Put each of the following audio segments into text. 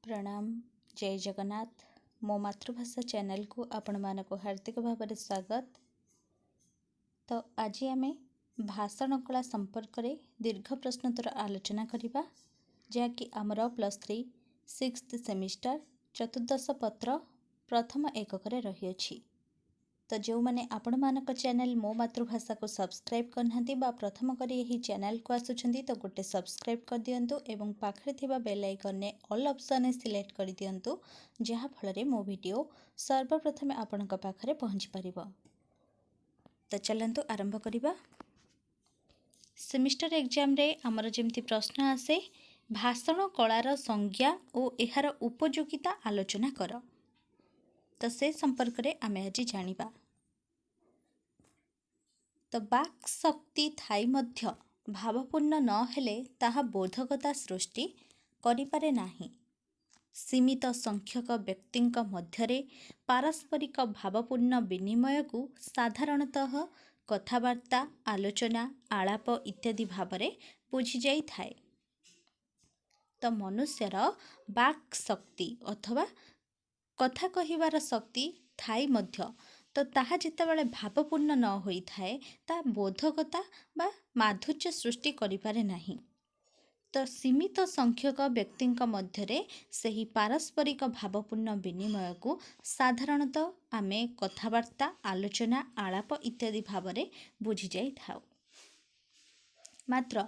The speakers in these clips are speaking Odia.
प्रणाम। जय जगन्नाथ। मो मातृभाषा चैनल को आपण मानक हार्दिक भाव स्वागत। तो आज आम भाषण कला संपर्क में दीर्घ प्रश्नोत्तर आलोचना करवा जहाँकि आमर +3 6th सेमिस्टर चतुर्दश पत्र प्रथम एकक रही। तो जो मैंने आपण मानक चैनल मो मातृभाषा को सब्सक्राइब करना प्रथम कर यही चैनल को आसुँच तो गोटे सब्सक्राइब कर दिंतु एवं पाखे थिबा बेल आइकन ने ऑल ऑप्शन सिलेक्ट कर दिंतु जहाँ फल मो वीडियो सर्वप्रथम आपण पाखरे पहुँची पारिबो। तो चलंतु आरंभ करिबा। सेमिस्टर एग्जाम रे हमर जेमती प्रश्न आसे भाषण कलार संज्ञा और एहार उपयोगिता आलोचना कर। तो से संपर्क रे आमे आज जानिबा। तो वाक् शक्ति थाई मध्य भावपूर्ण न हेले ताहा बोधकता सृष्टि करिपारे नाही। सीमित संख्यक व्यक्तिंक मध्यरे पारस्परिक भावपूर्ण विनिमय को साधारणतः कथावार्ता आलोचना आलाप इत्यादि भावरे बुझी जाई थाए। तो मनुष्यर वाक् शक्ति अथवा कथा कहिबार शक्ति थाई मध्य तो ताहा जितेबाला भावपूर्ण न होई थाए ता बोधकता बा माधुर्य सृष्टि करिपारे नाही। तो सीमित संख्यक व्यक्तिंक मध्यरे सही पारस्परिक भावपूर्ण विनिमय को साधारणतः आमे कथावार्ता आलोचना आलाप इत्यादि भावरे बुझी जाई थाउ। मात्र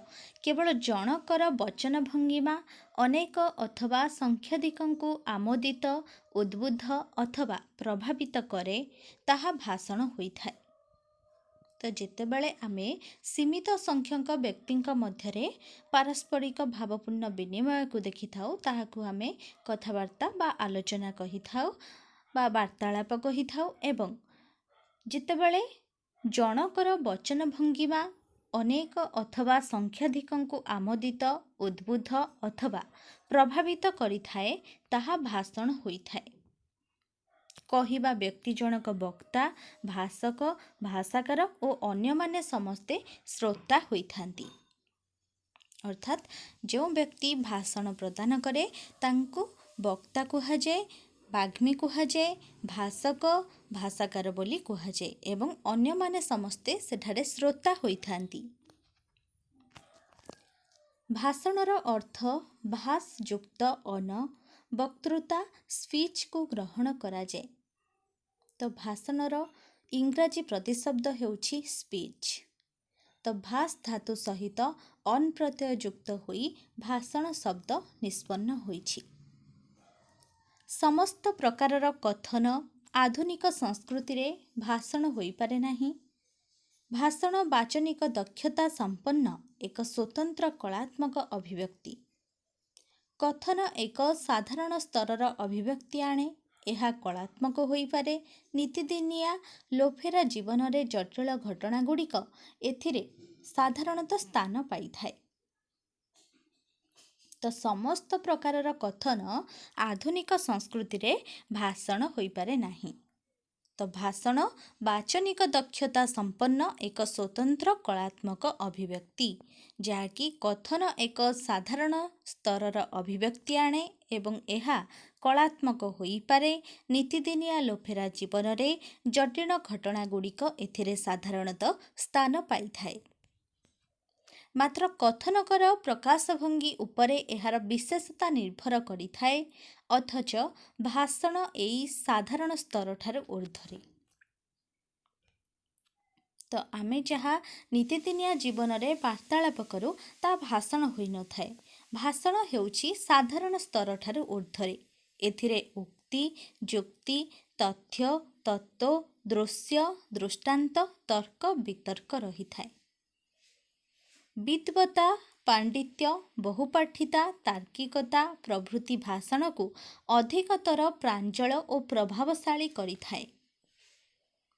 केवल जनकर वचन भंगिमा अनेक अथवा संख्याधिकंकु आमोदित उद्बुद्ध अथवा प्रभावित करे ताहा भाषण होई थाए। तो जितेबाला आमे सीमित संख्यक व्यक्तिंक मध्यरे पारस्परिक भावपूर्ण विनिमय को देखि थाउ ताहाकु आमे कथावार्ता बा आलोचना कहि थाउ बा वार्तालाप कहि थाउ। एवं जितेबाला जनकर वचन भंगिमा अनेक अथवा संख्याधिकंकु आमोदित उद्बुद्ध अथवा प्रभावित करि थाए ताहा भाषण होई थाए। कहिबा व्यक्ति जनक वक्ता भाषक भाषाकार और अन्य माने समस्ते श्रोता होई थांती। अर्थात जो व्यक्ति भाषण प्रदान करे तांको वक्ता कुहा जाए, बाग्मी कुहा जाए, भाषक भाषाकार बोली कुहा जाए एवं अन्य माने समस्ते सेठारे श्रोता होई थांती। भाषणर अर्थ भाषयुक्त अन वक्तृता स्पीच को ग्रहण करा जाए। तो भाषणर इंग्राजी प्रतिशब्द हेउछि स्पीच। तो भाष धातु सहित अन प्रत्यय युक्त होई भाषण शब्द निष्पन्न होइछि। समस्त प्रकारर कथन आधुनिक संस्कृति रे भाषण होई पारे नाही। भाषण वाचनिक दक्षता संपन्न एक स्वतंत्र कलात्मक अभिव्यक्ति। कथन एक साधारण स्तरर अभिव्यक्ति आणे। यह कलात्मक होई पारे। नीतिदिनिया लोफेरा जीवन रे जटिल घटना गुड़िक एथिरे साधारणतः स्थान पाई थाए। तो समस्त प्रकारर कथन आधुनिक संस्कृति रे भाषण होई पारे नाही। तो भाषण वाचनिक दक्षता संपन्न एक स्वतंत्र कलात्मक अभिव्यक्ति जहाँकि कथन एक साधारण स्तरर अभिव्यक्ति आणे एवं यह कलात्मक होई पारे। नीतिदिनिया लोफेरा जीवन रे जटिल घटना गुड़िक एथिरे साधारणतः स्थान पाई थाए। मात्र कथनकर प्रकाशभंगी उपरे एहार विशेषता निर्भर करि थाए। अथच भाषण एई साधारण स्तर ठार ऊर्ध्वरे। तो आमे जहाँ नीतिदिनिया जीवन रे वार्तालाप करू ता भाषण होई न थाए। भाषण हेउछि साधारण स्तर ठार ऊर्ध्वरे। एथिरे उक्ति जुक्ति तथ्य तत्व दृश्य दृष्टांत तर्क वितर्क रही थाए। विद्वता पांडित्य बहुपाठिता तार्किकता प्रभृति भाषण को अधिकतर प्रांजल और प्रभावशाली करि थाए।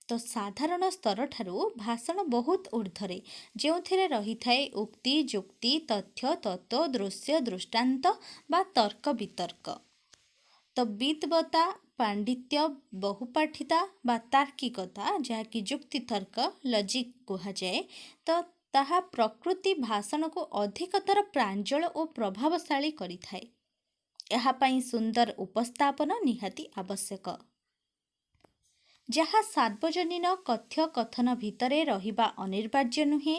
तो साधारण स्तर ठारू भाषण बहुत ऊर्ध्वरे जोथिरे रही थाए उक्ति जुक्ति तथ्य तत्व दृश्य दृष्टांत बा तर्क वितर्क। तो विद्वता पांडित्य बहुपाठिता बा तार्किकता जहाँकि जुक्ति तर्क लजिक कुहा जाए तो ताहा प्रकृति भाषण को अधिकतर प्रांजल और प्रभावशाली करि थाए। ଏହା ପାଇଁ ସୁନ୍ଦର ଉପସ୍ଥାପନ ନିହାତି ଆବଶ୍ୟକ। ଯାହା ସାର୍ବଜନୀନ କଥନ ଭିତରେ ରହିବା ଅନିବାର୍ଯ୍ୟ ନୁହେଁ।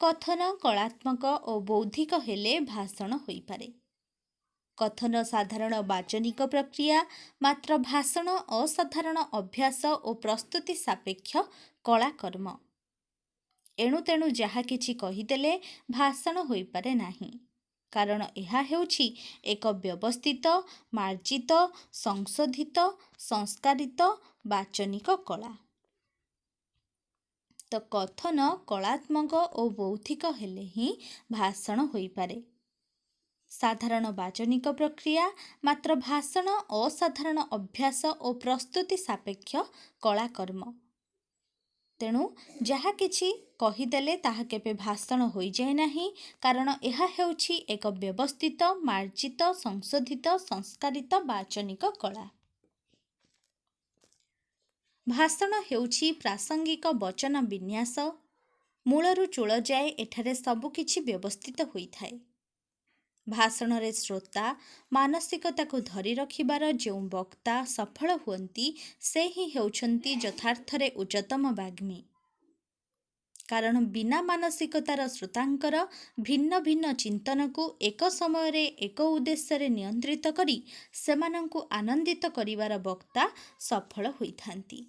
କଥନ କଳାତ୍ମକ ଓ ବୌଦ୍ଧିକ ହେଲେ ଭାଷଣ ହୋଇପାରେ। କଥନ ସାଧାରଣ ବାଚନିକ ପ୍ରକ୍ରିୟା, ମାତ୍ର ଭାଷଣ ଅସାଧାରଣ ଅଭ୍ୟାସ ଓ ପ୍ରସ୍ତୁତି ସାପେକ୍ଷ କଳାକର୍ମ। ଏଣୁ ତେଣୁ ଯାହା କିଛି କହିଦେଲେ ଭାଷଣ ହୋଇପାରେ ନାହିଁ, କାରଣ ଏହା ହେଉଛି ଏକ ବ୍ୟବସ୍ଥିତ, ମାର୍ଜିତ, ସଂଶୋଧିତ, ସଂସ୍କାରିତ ବାଚନିକ କଳା। ତ କଥନ କଳାତ୍ମକ ଓ ବୌଦ୍ଧିକ ହେଲେ ହିଁ ଭାଷଣ ହୋଇପାରେ। ସାଧାରଣ ବାଚନିକ ପ୍ରକ୍ରିୟା, ମାତ୍ର ଭାଷଣ ଅସାଧାରଣ ଅଭ୍ୟାସ ଓ ପ୍ରସ୍ତୁତି ସାପେକ୍ଷ କଳାକର୍ମ। ତେଣୁ ଯାହା କିଛି କହିଦେଲେ ତାହା କେବେ ଭାଷଣ ହୋଇଯାଏ ନାହିଁ, କାରଣ ଏହା ହେଉଛି ଏକ ବ୍ୟବସ୍ଥିତ, ମାର୍ଜିତ, ସଂଶୋଧିତ, ସଂସ୍କାରିତ ବାଚନିକ କଳା। ଭାଷଣ ହେଉଛି ପ୍ରାସଙ୍ଗିକ ବଚନ ବିନ୍ୟାସ। ମୂଳରୁ ଚୂଳ ଯାଏ ଏଠାରେ ସବୁକିଛି ବ୍ୟବସ୍ଥିତ ହୋଇଥାଏ। ଭାଷଣରେ ଶ୍ରୋତା ମାନସିକତାକୁ ଧରି ରଖିବାର ଯେଉଁ ବକ୍ତା ସଫଳ ହୁଅନ୍ତି, ସେ ହିଁ ହେଉଛନ୍ତି ଯଥାର୍ଥରେ ଉଚ୍ଚତମ ବାଗ୍ମୀ। କାରଣ ବିନା ମାନସିକତାର ଶ୍ରୋତାଙ୍କର ଭିନ୍ନ ଭିନ୍ନ ଚିନ୍ତନକୁ ଏକ ସମୟରେ ଏକ ଉଦ୍ଦେଶ୍ୟରେ ନିୟନ୍ତ୍ରିତ କରି ସେମାନଙ୍କୁ ଆନନ୍ଦିତ କରିବାର ବକ୍ତା ସଫଳ ହୋଇଥାନ୍ତି।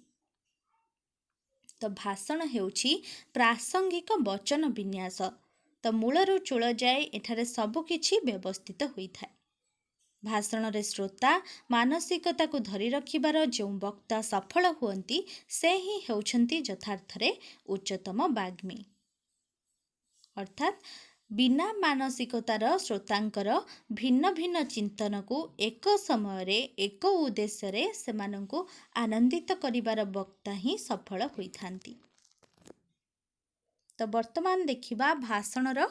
ତ ଭାଷଣ ହେଉଛି ପ୍ରାସଙ୍ଗିକ ବଚନ ବିନ୍ୟାସ। ତ ମୂଳରୁ ଚୂଳ ଯାଏ ଏଠାରେ ସବୁକିଛି ବ୍ୟବସ୍ଥିତ ହୋଇଥାଏ। ଭାଷଣରେ ଶ୍ରୋତା ମାନସିକତାକୁ ଧରି ରଖିବାର ଯେଉଁ ବକ୍ତା ସଫଳ ହୁଅନ୍ତି, ସେ ହିଁ ହେଉଛନ୍ତି ଯଥାର୍ଥରେ ଉଚ୍ଚତମ ବାଗ୍ମୀ। ଅର୍ଥାତ୍ ବିନା ମାନସିକତାର ଶ୍ରୋତାଙ୍କର ଭିନ୍ନ ଭିନ୍ନ ଚିନ୍ତନକୁ ଏକ ସମୟରେ ଏକ ଉଦ୍ଦେଶ୍ୟରେ ସେମାନଙ୍କୁ ଆନନ୍ଦିତ କରିବାର ବକ୍ତା ହିଁ ସଫଳ ହୋଇଥାନ୍ତି। ତ ବର୍ତ୍ତମାନ ଦେଖିବା ଭାଷଣର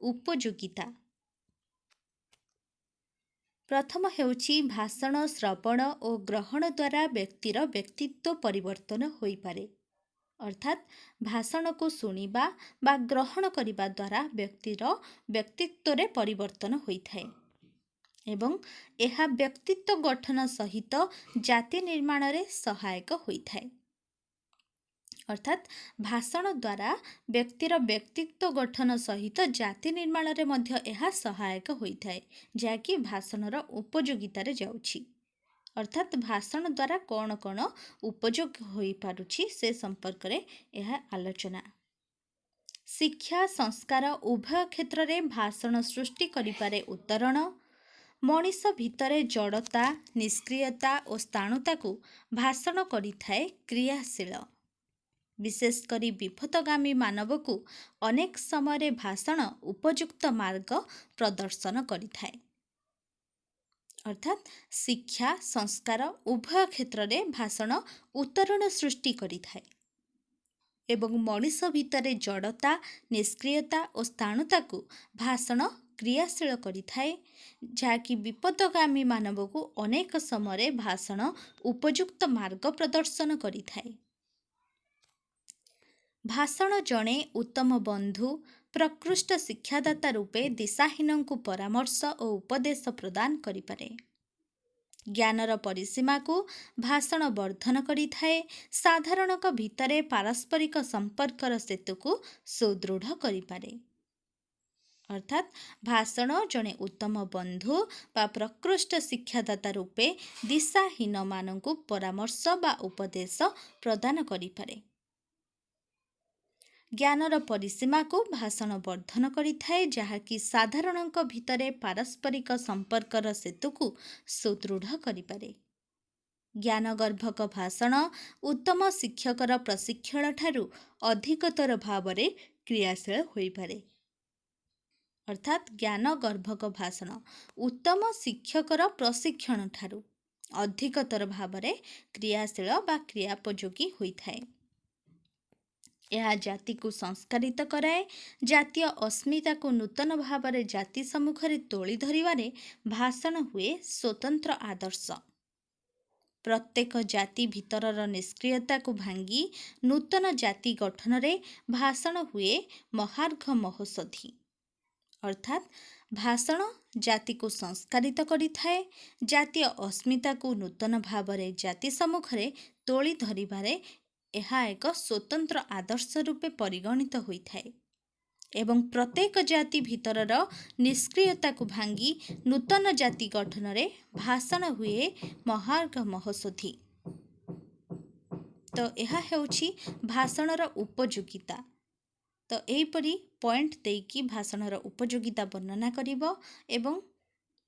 ଉପଯୋଗିତା। ପ୍ରଥମ ହେଉଛି ଭାଷଣ ଶ୍ରବଣ ଓ ଗ୍ରହଣ ଦ୍ୱାରା ବ୍ୟକ୍ତିର ବ୍ୟକ୍ତିତ୍ୱ ପରିବର୍ତ୍ତନ ହୋଇପାରେ। ଅର୍ଥାତ୍ ଭାଷଣକୁ ଶୁଣିବା ବା ଗ୍ରହଣ କରିବା ଦ୍ୱାରା ବ୍ୟକ୍ତିର ବ୍ୟକ୍ତିତ୍ୱରେ ପରିବର୍ତ୍ତନ ହୋଇଥାଏ ଏବଂ ଏହା ବ୍ୟକ୍ତିତ୍ୱ ଗଠନ ସହିତ ଜାତି ନିର୍ମାଣରେ ସହାୟକ ହୋଇଥାଏ। ଅର୍ଥାତ୍ ଭାଷଣ ଦ୍ୱାରା ବ୍ୟକ୍ତିର ବ୍ୟକ୍ତିତ୍ୱ ଗଠନ ସହିତ ଜାତି ନିର୍ମାଣରେ ମଧ୍ୟ ଏହା ସହାୟକ ହୋଇଥାଏ, ଯାହାକି ଭାଷଣର ଉପଯୋଗିତାରେ ଯାଉଛି। ଅର୍ଥାତ୍ ଭାଷଣ ଦ୍ୱାରା କ'ଣ କ'ଣ ଉପଯୋଗ ହୋଇପାରୁଛି ସେ ସମ୍ପର୍କରେ ଏହା ଆଲୋଚନା। ଶିକ୍ଷା, ସଂସ୍କାର ଉଭୟ କ୍ଷେତ୍ରରେ ଭାଷଣ ସୃଷ୍ଟି କରିପାରେ ଉତ୍ତରଣ। ମଣିଷ ଭିତରେ ଜଡ଼ତା, ନିଷ୍କ୍ରିୟତା ଓ ସ୍ଥାଣୁତାକୁ ଭାଷଣ କରିଥାଏ କ୍ରିୟାଶୀଳ। ବିଶେଷ କରି ବିପଥଗାମୀ ମାନବକୁ ଅନେକ ସମୟରେ ଭାଷଣ ଉପଯୁକ୍ତ ମାର୍ଗ ପ୍ରଦର୍ଶନ କରିଥାଏ। ଅର୍ଥାତ୍ ଶିକ୍ଷା, ସଂସ୍କାର ଉଭୟ କ୍ଷେତ୍ରରେ ଭାଷଣ ଉତ୍ତରଣ ସୃଷ୍ଟି କରିଥାଏ ଏବଂ ମଣିଷ ଭିତରେ ଜଡ଼ତା, ନିଷ୍କ୍ରିୟତା ଓ ସ୍ଥାଣୁତାକୁ ଭାଷଣ କ୍ରିୟାଶୀଳ କରିଥାଏ, ଯାହାକି ବିପଦଗାମୀ ମାନବକୁ ଅନେକ ସମୟରେ ଭାଷଣ ଉପଯୁକ୍ତ ମାର୍ଗ ପ୍ରଦର୍ଶନ କରିଥାଏ। ଭାଷଣ ଜଣେ ଉତ୍ତମ ବନ୍ଧୁ, ପ୍ରକୃଷ୍ଟ ଶିକ୍ଷାଦାତା ରୂପେ ଦିଶାହୀନଙ୍କୁ ପରାମର୍ଶ ଓ ଉପଦେଶ ପ୍ରଦାନ କରିପାରେ। ଜ୍ଞାନର ପରିସୀମାକୁ ଭାଷଣ ବର୍ଦ୍ଧନ କରିଥାଏ। ସାଧାରଣଙ୍କ ଭିତରେ ପାରସ୍ପରିକ ସମ୍ପର୍କର ସେତୁକୁ ସୁଦୃଢ଼ କରିପାରେ। ଅର୍ଥାତ୍ ଭାଷଣ ଜଣେ ଉତ୍ତମ ବନ୍ଧୁ ବା ପ୍ରକୃଷ୍ଟ ଶିକ୍ଷାଦାତା ରୂପେ ଦିଶାହୀନମାନଙ୍କୁ ପରାମର୍ଶ ବା ଉପଦେଶ ପ୍ରଦାନ କରିପାରେ। ଜ୍ଞାନର ପରିସୀମାକୁ ଭାଷଣ ବର୍ଦ୍ଧନ କରିଥାଏ, ଯାହାକି ସାଧାରଣଙ୍କ ଭିତରେ ପାରସ୍ପରିକ ସମ୍ପର୍କର ସେତୁକୁ ସୁଦୃଢ଼ କରିପାରେ। ଜ୍ଞାନଗର୍ଭକ ଭାଷଣ ଉତ୍ତମ ଶିକ୍ଷକର ପ୍ରଶିକ୍ଷଣ ଠାରୁ ଅଧିକତର ଭାବରେ କ୍ରିୟାଶୀଳ ହୋଇପାରେ। ଅର୍ଥାତ୍ ଜ୍ଞାନଗର୍ଭକ ଭାଷଣ ଉତ୍ତମ ଶିକ୍ଷକର ପ୍ରଶିକ୍ଷଣ ଠାରୁ ଅଧିକତର ଭାବରେ କ୍ରିୟାଶୀଳ ବା କ୍ରିୟାପୋଯୋଗୀ ହୋଇଥାଏ। ଏହା ଜାତିକୁ ସଂସ୍କାରିତ କରାଏ। ଜାତୀୟ ଅସ୍ମିତାକୁ ନୂତନ ଭାବରେ ଜାତି ସମ୍ମୁଖରେ ତୋଳି ଧରିବାରେ ଭାଷଣ ହୁଏ ସ୍ୱତନ୍ତ୍ର ଆଦର୍ଶ। ପ୍ରତ୍ୟେକ ଜାତି ଭିତରର ନିଷ୍କ୍ରିୟତାକୁ ଭାଙ୍ଗି ନୂତନ ଜାତି ଗଠନରେ ଭାଷଣ ହୁଏ ମହାର୍ଘ ମହୋଷଧି। ଅର୍ଥାତ୍ ଭାଷଣ ଜାତିକୁ ସଂସ୍କାରିତ କରିଥାଏ, ଜାତୀୟ ଅସ୍ମିତାକୁ ନୂତନ ଭାବରେ ଜାତି ସମ୍ମୁଖରେ ତୋଳି ଧରିବାରେ ଏହା ଏକ ସ୍ୱତନ୍ତ୍ର ଆଦର୍ଶ ରୂପେ ପରିଗଣିତ ହୋଇଥାଏ ଏବଂ ପ୍ରତ୍ୟେକ ଜାତି ଭିତରର ନିଷ୍କ୍ରିୟତାକୁ ଭାଙ୍ଗି ନୂତନ ଜାତି ଗଠନରେ ଭାଷଣ ହୁଏ ମହାର୍ଘ ମହୋଷଧି। ତ ଏହା ହେଉଛି ଭାଷଣର ଉପଯୋଗିତା। ତ ଏହିପରି ପଏଣ୍ଟ ଦେଇକି ଭାଷଣର ଉପଯୋଗିତା ବର୍ଣ୍ଣନା କରିବ ଏବଂ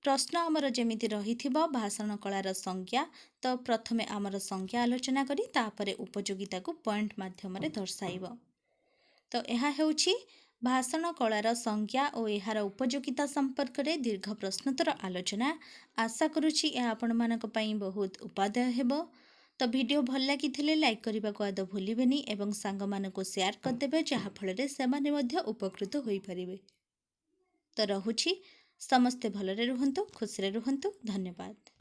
ପ୍ରଶ୍ନ ଆମର ଯେମିତି ରହିଥିବ ଭାଷଣ କଳାର ସଂଜ୍ଞା, ତ ପ୍ରଥମେ ଆମର ସଂଜ୍ଞା ଆଲୋଚନା କରି ତାପରେ ଉପଯୋଗିତାକୁ ପଏଣ୍ଟ ମାଧ୍ୟମରେ ଦର୍ଶାଇବ। ତ ଏହା ହେଉଛି ଭାଷଣ କଳାର ସଂଜ୍ଞା ଓ ଏହାର ଉପଯୋଗିତା ସମ୍ପର୍କରେ ଦୀର୍ଘ ପ୍ରଶ୍ନୋତ୍ତର ଆଲୋଚନା। ଆଶା କରୁଛି ଏହା ଆପଣମାନଙ୍କ ପାଇଁ ବହୁତ ଉପାଦେୟ ହେବ। ତ ଭିଡ଼ିଓ ଭଲ ଲାଗିଥିଲେ ଲାଇକ୍ କରିବାକୁ ଆଦୌ ଭୁଲିବେନି ଏବଂ ସାଙ୍ଗମାନଙ୍କୁ ସେୟାର କରିଦେବେ, ଯାହାଫଳରେ ସେମାନେ ମଧ୍ୟ ଉପକୃତ ହୋଇପାରିବେ। ତ ରହୁଛି, ସମସ୍ତେ ଭଲରେ ରୁହନ୍ତୁ, ଖୁସିରେ ରୁହନ୍ତୁ। ଧନ୍ୟବାଦ।